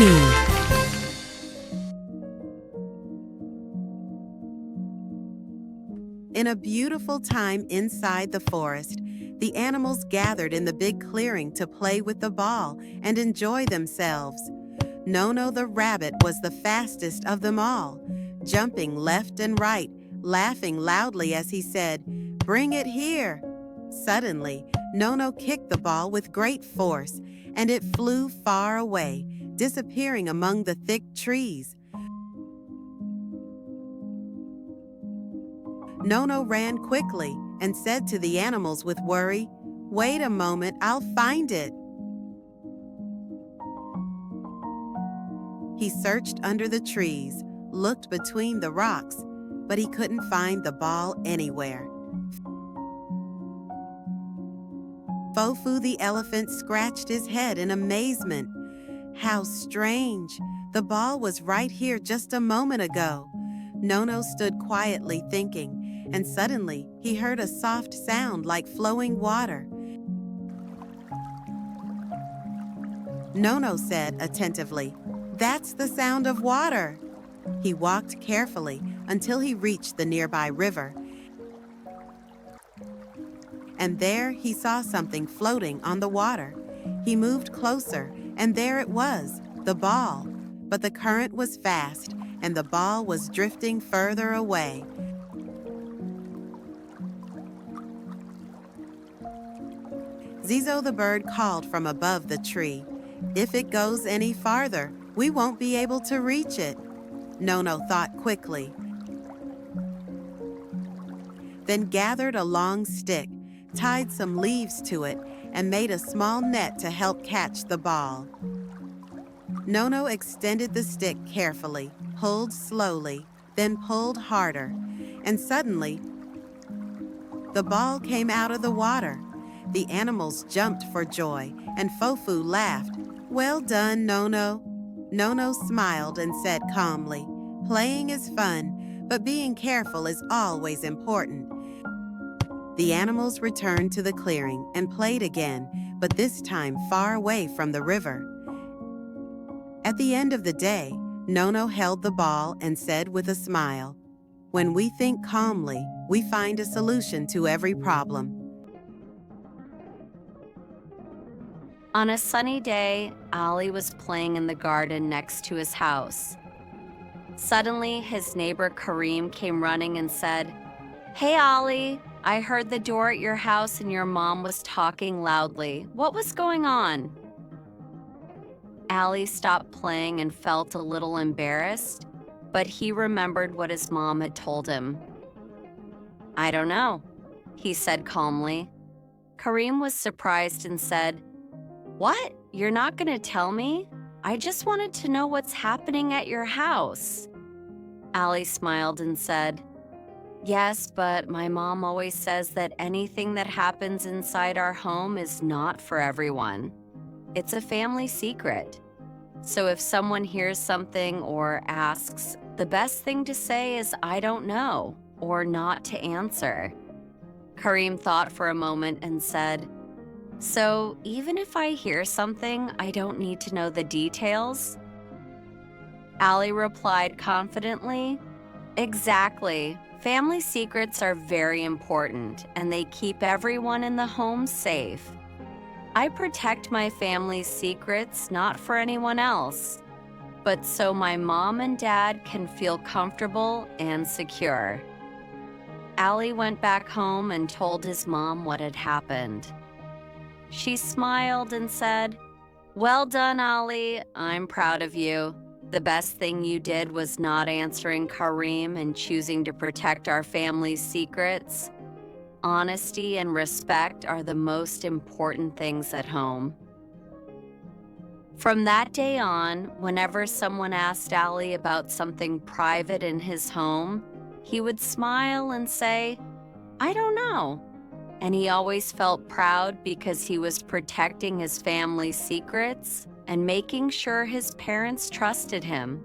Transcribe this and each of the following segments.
me. In a beautiful time inside the forest, the animals gathered in the big clearing to play with the ball and enjoy themselves. Nono the rabbit was the fastest of them all, jumping left and right, laughing loudly as he said, "Bring it here." Suddenly, Nono kicked the ball with great force, and it flew far away, disappearing among the thick trees. Nono ran quickly and said to the animals with worry, "Wait a moment, I'll find it." He searched under the trees, looked between the rocks, but he couldn't find the ball anywhere. Fofu the elephant scratched his head in amazement. How strange! The ball was right here just a moment ago. Nono stood quietly thinking, and suddenly he heard a soft sound like flowing water. Nono said attentively, "That's the sound of water." He walked carefully until he reached the nearby river. And there he saw something floating on the water. He moved closer, and there it was, the ball. But the current was fast, and the ball was drifting further away. Zizo the bird called from above the tree, "If it goes any farther, we won't be able to reach it." Nono thought quickly, then gathered a long stick, tied some leaves to it, and made a small net to help catch the ball. Nono extended the stick carefully, pulled slowly, then pulled harder, and suddenly, the ball came out of the water. The animals jumped for joy, and Fofu laughed. "Well done, Nono." Nono smiled and said calmly, "Playing is fun, but being careful is always important." The animals returned to the clearing and played again, but this time far away from the river. At the end of the day, Nono held the ball and said with a smile, "When we think calmly, we find a solution to every problem." On a sunny day, Ali was playing in the garden next to his house. Suddenly, his neighbor Kareem came running and said, "Hey, Ali, I heard the door at your house and your mom was talking loudly. What was going on?" Ali stopped playing and felt a little embarrassed, but he remembered what his mom had told him. "I don't know," he said calmly. Kareem was surprised and said, "What? You're not going to tell me? I just wanted to know what's happening at your house." Ali smiled and said, "Yes, but my mom always says that anything that happens inside our home is not for everyone. It's a family secret. So if someone hears something or asks, the best thing to say is 'I don't know,' or not to answer." Kareem thought for a moment and said, "So even if I hear something, I don't need to know the details?" Ali replied confidently, "Exactly. Family secrets are very important, and they keep everyone in the home safe. I protect my family's secrets not for anyone else, but so my mom and dad can feel comfortable and secure." Ali went back home and told his mom what had happened. She smiled and said, "Well done, Ali. I'm proud of you. The best thing you did was not answering Kareem and choosing to protect our family's secrets. Honesty and respect are the most important things at home." From that day on, whenever someone asked Ali about something private in his home, he would smile and say, "I don't know." And he always felt proud because he was protecting his family's secrets and making sure his parents trusted him.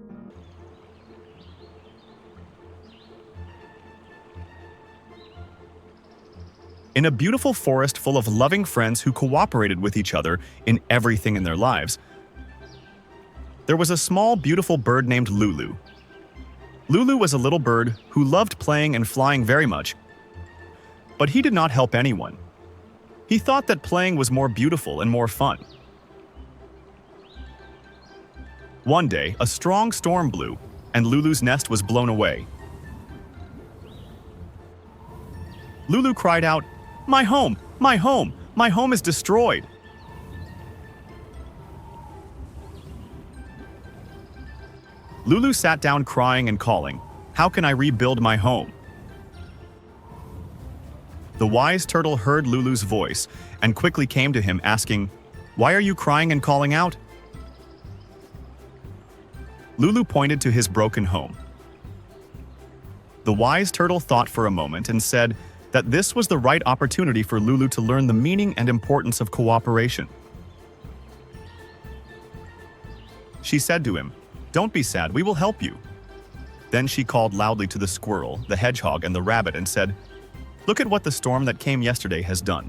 In a beautiful forest full of loving friends who cooperated with each other in everything in their lives, there was a small, beautiful bird named Lulu. Lulu was a little bird who loved playing and flying very much, but he did not help anyone. He thought that playing was more beautiful and more fun. One day, a strong storm blew, and Lulu's nest was blown away. Lulu cried out, "My home! My home! My home is destroyed!" Lulu sat down crying and calling, "How can I rebuild my home?" The wise turtle heard Lulu's voice and quickly came to him asking, "Why are you crying and calling out?" Lulu pointed to his broken home. The wise turtle thought for a moment and said that this was the right opportunity for Lulu to learn the meaning and importance of cooperation. She said to him, "Don't be sad, we will help you." Then she called loudly to the squirrel, the hedgehog, and the rabbit and said, "Look at what the storm that came yesterday has done.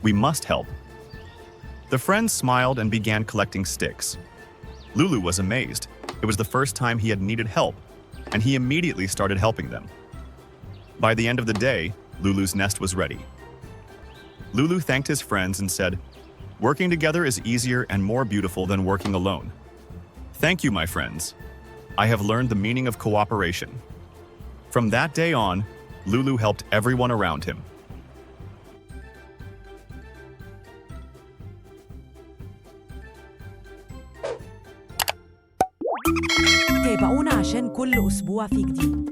We must help." The friends smiled and began collecting sticks. Lulu was amazed. It was the first time he had needed help, and he immediately started helping them. By the end of the day, Lulu's nest was ready. Lulu thanked his friends and said, "Working together is easier and more beautiful than working alone. Thank you, my friends. I have learned the meaning of cooperation." From that day on, Lulu helped everyone around him. تابعونا عشان كل أسبوع في جديد.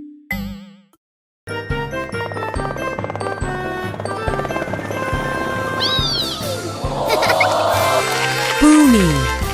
بومي